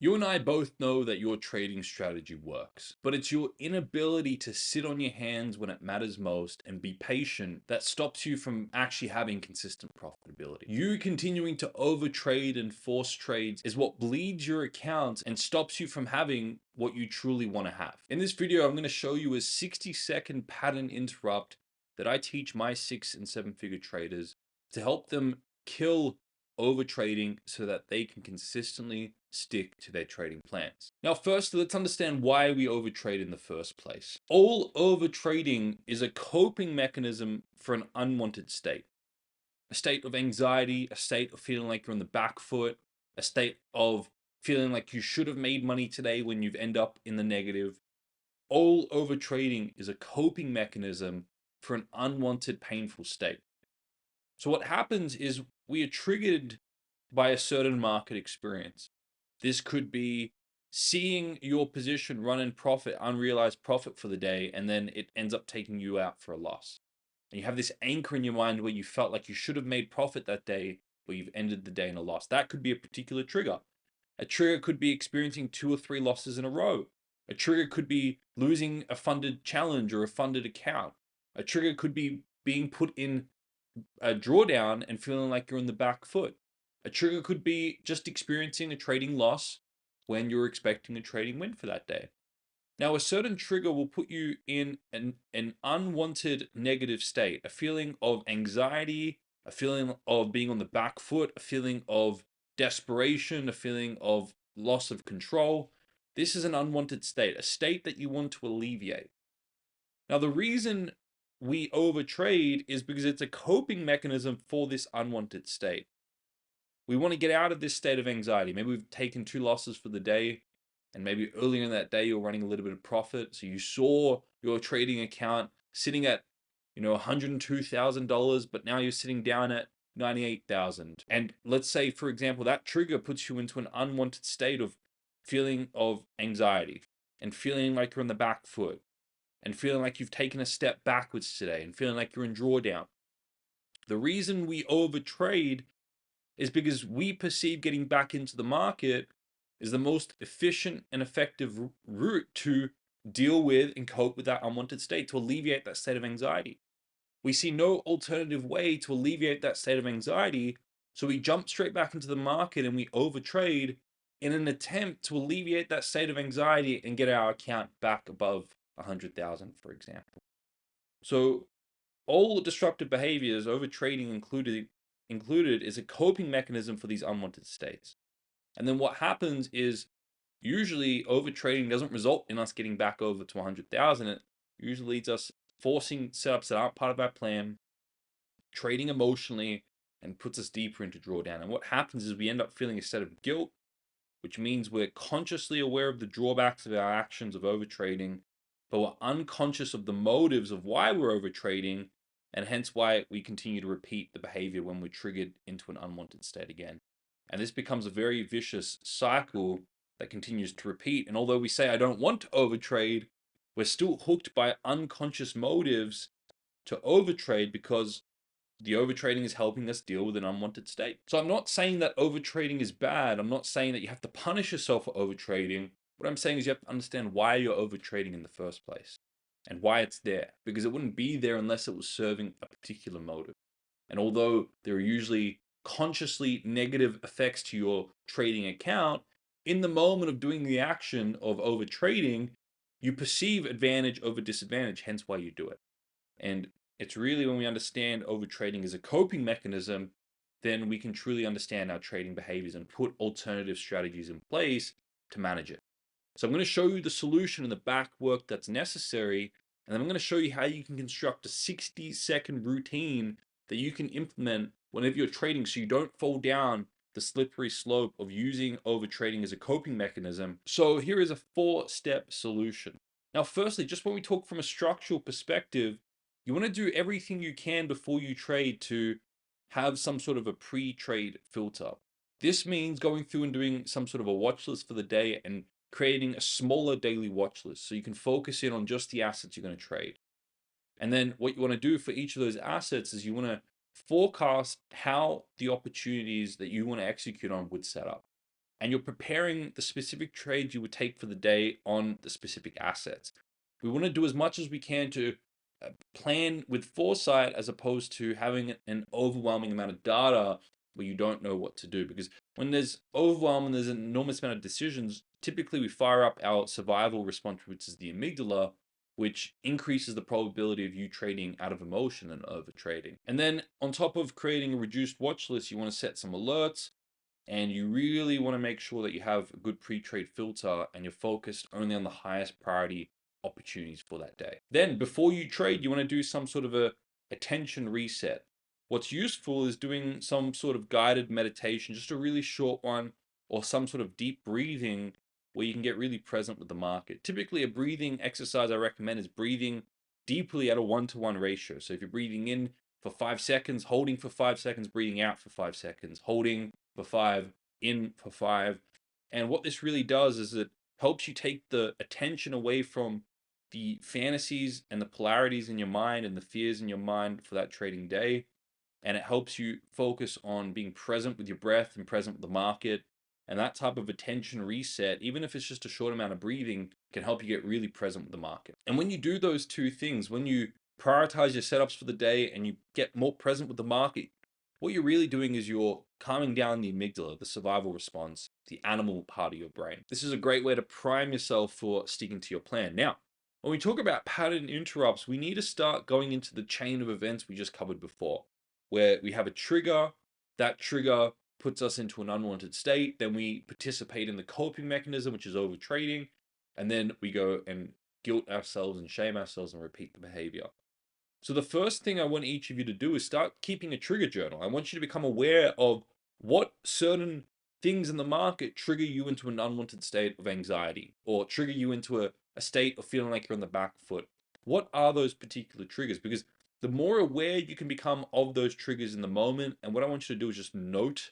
You and I both know that your trading strategy works, but it's your inability to sit on your hands when it matters most and be patient that stops you from actually having consistent profitability. You continuing to overtrade and force trades is what bleeds your accounts and stops you from having what you truly want to have. In this video, I'm going to show you a 60-second pattern interrupt that I teach my 6 and 7 figure traders to help them kill overtrading so that they can consistently stick to their trading plans. Now, first, let's understand why we overtrade in the first place. All overtrading is a coping mechanism for an unwanted state. A state of anxiety, a state of feeling like you're on the back foot, a state of feeling like you should have made money today when you've end up in the negative. All overtrading is a coping mechanism for an unwanted painful state. So what happens is we are triggered by a certain market experience. This could be seeing your position run in profit, unrealized profit for the day, and then it ends up taking you out for a loss. And you have this anchor in your mind where you felt like you should have made profit that day, but you've ended the day in a loss. That could be a particular trigger. A trigger could be experiencing 2 or 3 losses in a row. A trigger could be losing a funded challenge or a funded account. A trigger could be being put in a drawdown and feeling like you're on the back foot. A trigger could be just experiencing a trading loss when you're expecting a trading win for that day. Now, a certain trigger will put you in an unwanted negative state, a feeling of anxiety, a feeling of being on the back foot, a feeling of desperation, a feeling of loss of control. This is an unwanted state, a state that you want to alleviate. Now, the reason we overtrade is because it's a coping mechanism for this unwanted state. We want to get out of this state of anxiety. Maybe we've taken 2 losses for the day, and maybe earlier in that day you're running a little bit of profit. So you saw your trading account sitting at, $102,000, but now you're sitting down at 98,000. And let's say, for example, that trigger puts you into an unwanted state of feeling of anxiety and feeling like you're on the back foot and feeling like you've taken a step backwards today and feeling like you're in drawdown. The reason we overtrade is because we perceive getting back into the market is the most efficient and effective route to deal with and cope with that unwanted state, to alleviate that state of anxiety. We see no alternative way to alleviate that state of anxiety, so we jump straight back into the market and we overtrade in an attempt to alleviate that state of anxiety and get our account back above 100,000, for example. So all disruptive behaviors, overtrading included, is a coping mechanism for these unwanted states. And then what happens is usually overtrading doesn't result in us getting back over to 100,000. It usually leads us forcing setups that aren't part of our plan, trading emotionally, and puts us deeper into drawdown. And what happens is we end up feeling a set of guilt, which means we're consciously aware of the drawbacks of our actions of overtrading, but we're unconscious of the motives of why we're overtrading, and hence why we continue to repeat the behavior when we're triggered into an unwanted state again. And this becomes a very vicious cycle that continues to repeat. And although we say, I don't want to overtrade, we're still hooked by unconscious motives to overtrade because the overtrading is helping us deal with an unwanted state. So I'm not saying that overtrading is bad. I'm not saying that you have to punish yourself for overtrading. What I'm saying is you have to understand why you're overtrading in the first place and why it's there, because it wouldn't be there unless it was serving a particular motive. And although there are usually consciously negative effects to your trading account, in the moment of doing the action of overtrading, you perceive advantage over disadvantage, hence why you do it. And it's really when we understand overtrading as a coping mechanism, then we can truly understand our trading behaviors and put alternative strategies in place to manage it. So I'm going to show you the solution and the back work that's necessary, and then I'm going to show you how you can construct a 60-second routine that you can implement whenever you're trading so you don't fall down the slippery slope of using overtrading as a coping mechanism. So here is a 4-step solution. Now, firstly, just when we talk from a structural perspective, you want to do everything you can before you trade to have some sort of a pre-trade filter. This means going through and doing some sort of a watch list for the day and creating a smaller daily watch list so you can focus in on just the assets you're going to trade. And then what you want to do for each of those assets is you want to forecast how the opportunities that you want to execute on would set up. and you're preparing the specific trades you would take for the day on the specific assets. We want to do as much as we can to plan with foresight as opposed to having an overwhelming amount of data where you don't know what to do. Because when there's overwhelm and there's an enormous amount of decisions, typically we fire up our survival response, which is the amygdala, which increases the probability of you trading out of emotion and overtrading. And then on top of creating a reduced watch list, you want to set some alerts, and you really want to make sure that you have a good pre-trade filter and you're focused only on the highest priority opportunities for that day. Then before you trade, you want to do some sort of a attention reset. What's useful is doing some sort of guided meditation, just a really short one, or some sort of deep breathing where you can get really present with the market. Typically, a breathing exercise I recommend is breathing deeply at a 1-to-1 ratio. So if you're breathing in for 5 seconds, holding for 5 seconds, breathing out for 5 seconds, holding for 5, in for 5. And what this really does is it helps you take the attention away from the fantasies and the polarities in your mind and the fears in your mind for that trading day. And it helps you focus on being present with your breath and present with the market. And that type of attention reset, even if it's just a short amount of breathing, can help you get really present with the market. And when you do those two things, when you prioritize your setups for the day and you get more present with the market, what you're really doing is you're calming down the amygdala, the survival response, the animal part of your brain. This is a great way to prime yourself for sticking to your plan. Now, when we talk about pattern interrupts, we need to start going into the chain of events we just covered before, where we have a trigger, that trigger puts us into an unwanted state, then we participate in the coping mechanism, which is overtrading, and then we go and guilt ourselves and shame ourselves and repeat the behavior. So the first thing I want each of you to do is start keeping a trigger journal. I want you to become aware of what certain things in the market trigger you into an unwanted state of anxiety or trigger you into a state of feeling like you're on the back foot. What are those particular triggers? Because the more aware you can become of those triggers in the moment, and what I want you to do is just note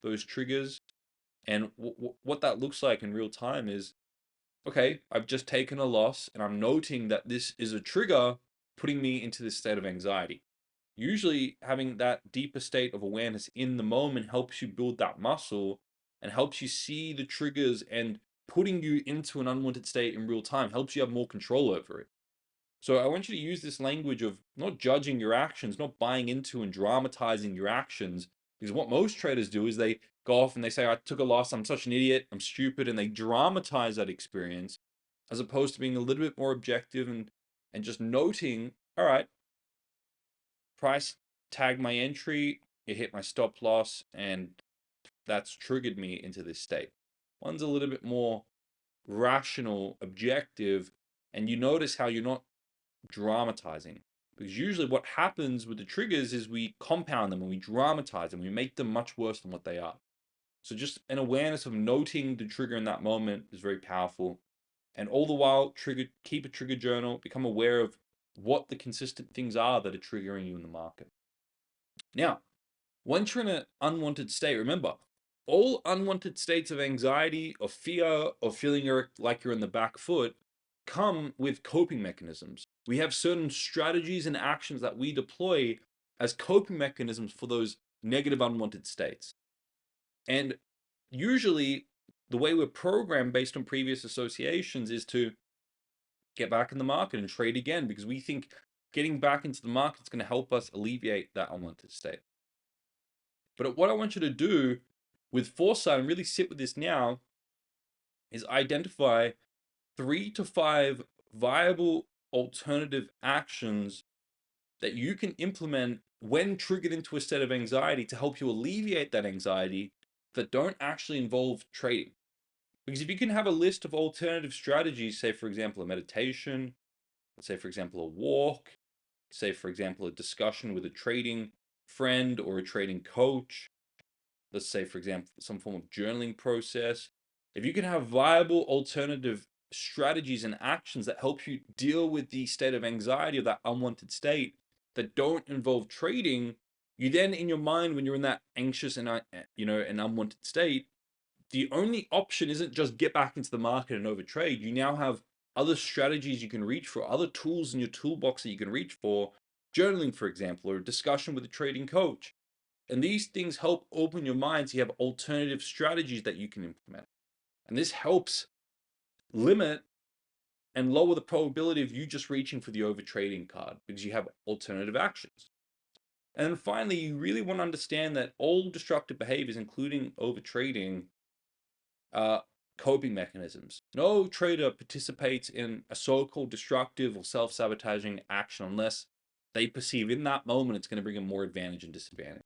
those triggers. And what that looks like in real time is, okay, I've just taken a loss and I'm noting that this is a trigger putting me into this state of anxiety. Usually having that deeper state of awareness in the moment helps you build that muscle and helps you see the triggers, and putting you into an unwanted state in real time helps you have more control over it. So I want you to use this language of not judging your actions, not buying into and dramatizing your actions. Because what most traders do is they go off and they say, I took a loss, I'm such an idiot, I'm stupid, and they dramatize that experience as opposed to being a little bit more objective and just noting, all right, price tagged my entry, it hit my stop loss, and that's triggered me into this state. One's a little bit more rational, objective, and you notice how you're not dramatizing. Because usually what happens with the triggers is we compound them and we dramatize them. We make them much worse than what they are. So just an awareness of noting the trigger in that moment is very powerful. And all the while, keep a trigger journal, become aware of what the consistent things are that are triggering you in the market. Now, once you're in an unwanted state, remember, all unwanted states of anxiety or fear or feeling like you're in the back foot come with coping mechanisms. We have certain strategies and actions that we deploy as coping mechanisms for those negative unwanted states. And usually the way we're programmed based on previous associations is to get back in the market and trade again, because we think getting back into the market is going to help us alleviate that unwanted state. But what I want you to do with foresight and really sit with this now is identify 3 to 5 viable alternative actions that you can implement when triggered into a state of anxiety to help you alleviate that anxiety that don't actually involve trading. Because if you can have a list of alternative strategies, say for example, a meditation, let's say for example, a walk, say for example, a discussion with a trading friend or a trading coach, let's say for example, some form of journaling process. If you can have viable alternative strategies and actions that help you deal with the state of anxiety of that unwanted state that don't involve trading, you then in your mind, when you're in that anxious and an unwanted state, the only option isn't just get back into the market and overtrade. You now have other strategies you can reach for, other tools in your toolbox that you can reach for, journaling, for example, or a discussion with a trading coach. And these things help open your mind so you have alternative strategies that you can implement. And this helps limit and lower the probability of you just reaching for the overtrading card because you have alternative actions. And then finally, you really want to understand that all destructive behaviors, including overtrading, are coping mechanisms. No trader participates in a so-called destructive or self-sabotaging action unless they perceive in that moment it's going to bring them more advantage and disadvantage.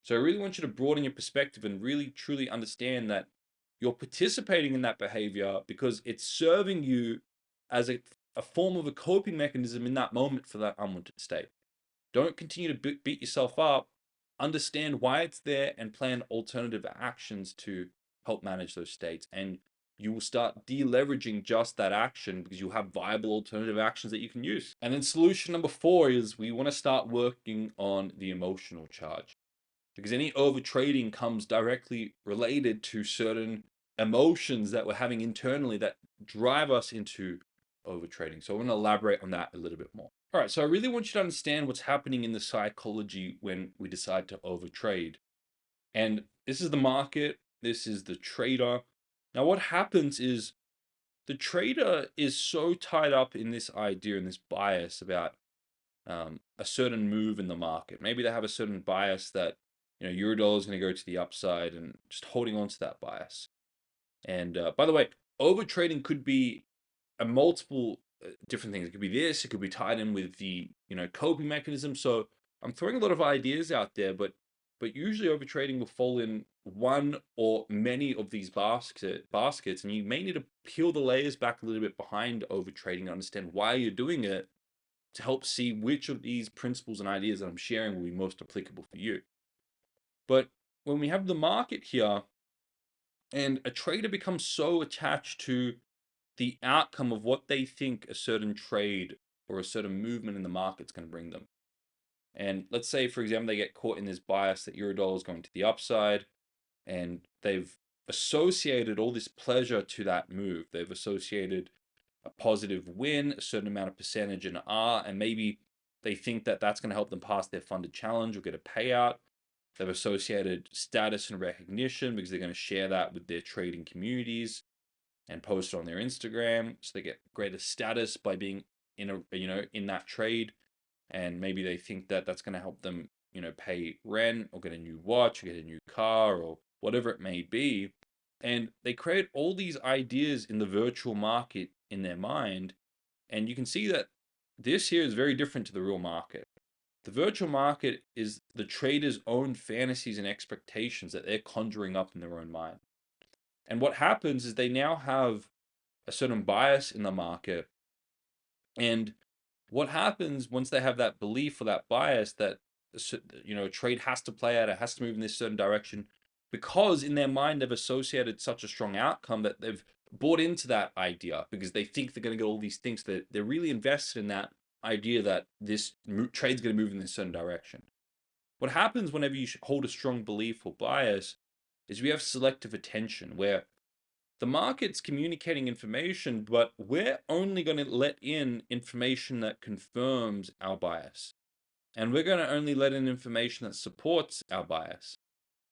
So I really want you to broaden your perspective and really truly understand that you're participating in that behavior because it's serving you as a form of a coping mechanism in that moment for that unwanted state. Don't continue to beat yourself up. Understand why it's there and plan alternative actions to help manage those states. And you will start deleveraging just that action because you'll have viable alternative actions that you can use. And then solution number 4 is we want to start working on the emotional charge, because any overtrading comes directly related to certain emotions that we're having internally that drive us into overtrading. So I want to elaborate on that a little bit more. All right, so I really want you to understand what's happening in the psychology when we decide to overtrade. And this is the market, this is the trader. Now, what happens is the trader is so tied up in this idea and this bias about a certain move in the market. Maybe they have a certain bias that, Eurodollar is going to go to the upside and just holding on to that bias. And by the way, overtrading could be a multiple different things. It could be this, it could be tied in with the, coping mechanism. So I'm throwing a lot of ideas out there, but usually overtrading will fall in one or many of these baskets, and you may need to peel the layers back a little bit behind overtrading to understand why you're doing it, to help see which of these principles and ideas that I'm sharing will be most applicable for you. But when we have the market here and a trader becomes so attached to the outcome of what they think a certain trade or a certain movement in the market is going to bring them. And let's say, for example, they get caught in this bias that Eurodollar is going to the upside, and they've associated all this pleasure to that move. They've associated a positive win, a certain amount of percentage in R, and maybe they think that that's going to help them pass their funded challenge or get a payout. They've associated status and recognition because they're going to share that with their trading communities and post it on their Instagram, so they get greater status by being in that trade. And maybe they think that that's going to help them, pay rent or get a new watch or get a new car or whatever it may be. And they create all these ideas in the virtual market in their mind. And you can see that this here is very different to the real market. The virtual market is the trader's own fantasies and expectations that they're conjuring up in their own mind. And what happens is they now have a certain bias in the market. And what happens once they have that belief or that bias that, a trade has to play out, it has to move in this certain direction, because in their mind they've associated such a strong outcome that they've bought into that idea because they think they're going to get all these things, that they're really invested in that idea that this trade's going to move in this certain direction. What happens whenever you hold a strong belief or bias is we have selective attention, where the market's communicating information, but we're only going to let in information that confirms our bias. And we're going to only let in information that supports our bias.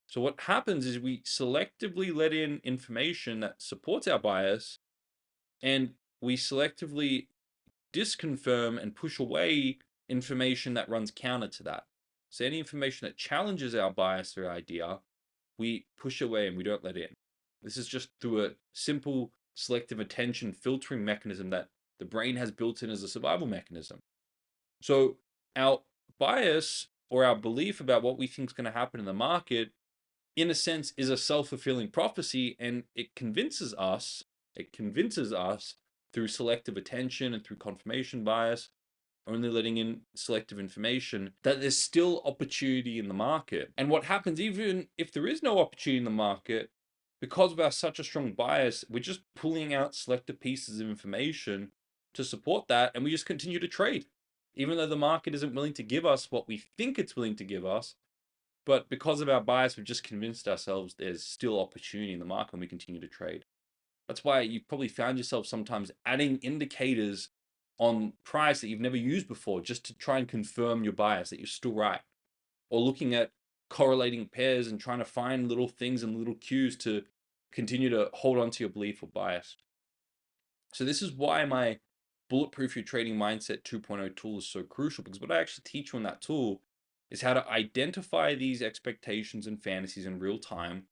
So what happens is we selectively let in information that supports our bias, and we selectively disconfirm and push away information that runs counter to that. So any information that challenges our bias or idea, we push away and we don't let in. This is just through a simple selective attention filtering mechanism that the brain has built in as a survival mechanism. So our bias or our belief about what we think is going to happen in the market, in a sense, is a self-fulfilling prophecy, and it convinces us through selective attention and through confirmation bias, only letting in selective information, that there's still opportunity in the market. And what happens, even if there is no opportunity in the market, because of our such a strong bias, we're just pulling out selective pieces of information to support that, and we just continue to trade, even though the market isn't willing to give us what we think it's willing to give us. But because of our bias, we've just convinced ourselves there's still opportunity in the market, and we continue to trade. That's why you've probably found yourself sometimes adding indicators on price that you've never used before, just to try and confirm your bias that you're still right. Or looking at correlating pairs and trying to find little things and little cues to continue to hold on to your belief or bias. So this is why my Bulletproof Your Trading Mindset 2.0 tool is so crucial, because what I actually teach you in that tool is how to identify these expectations and fantasies in real time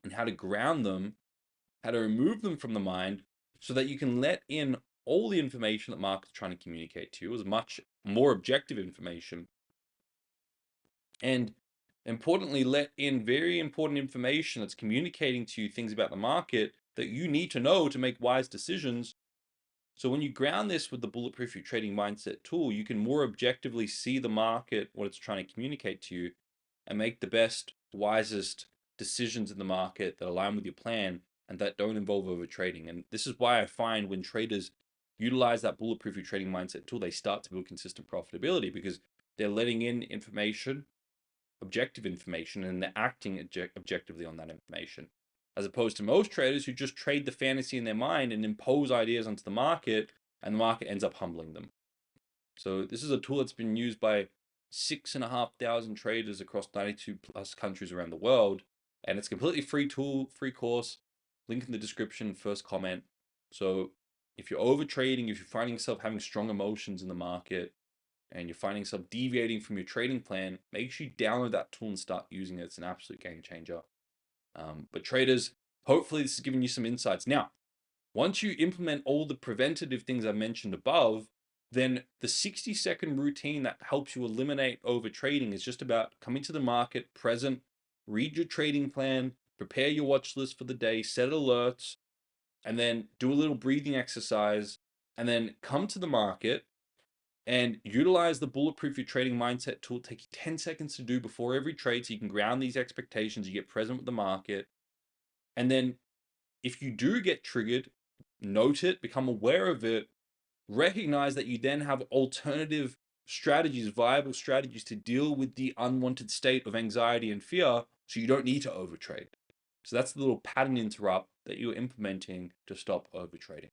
and how to ground them, how to remove them from the mind so that you can let in all the information that market's trying to communicate to you, as much more objective information, and importantly, let in very important information that's communicating to you things about the market that you need to know to make wise decisions. So when you ground this with the Bulletproof Your Trading Mindset tool, you can more objectively see the market, what it's trying to communicate to you, and make the best, wisest decisions in the market that align with your plan and that don't involve overtrading. And this is why I find when traders utilize that Bulletproof Your Trading Mindset tool, they start to build consistent profitability because they're letting in information, objective information, and they're acting objectively on that information, as opposed to most traders who just trade the fantasy in their mind and impose ideas onto the market, and the market ends up humbling them. So this is a tool that's been used by 6,500 traders across 92 plus countries around the world, and it's a completely free tool, free course. Link in the description, first comment. So if you're overtrading, if you're finding yourself having strong emotions in the market, and you're finding yourself deviating from your trading plan, make sure you download that tool and start using it. It's an absolute game changer. But traders, hopefully this has given you some insights. Now, once you implement all the preventative things I mentioned above, then the 60-second routine that helps you eliminate overtrading is just about coming to the market, present, read your trading plan, prepare your watch list for the day, set alerts, and then do a little breathing exercise, and then come to the market and utilize the Bulletproof Your Trading Mindset tool. Take you 10 seconds to do before every trade so you can ground these expectations, you get present with the market. And then if you do get triggered, note it, become aware of it, recognize that you then have alternative strategies, viable strategies to deal with the unwanted state of anxiety and fear so you don't need to overtrade. So that's the little pattern interrupt that you're implementing to stop overtrading.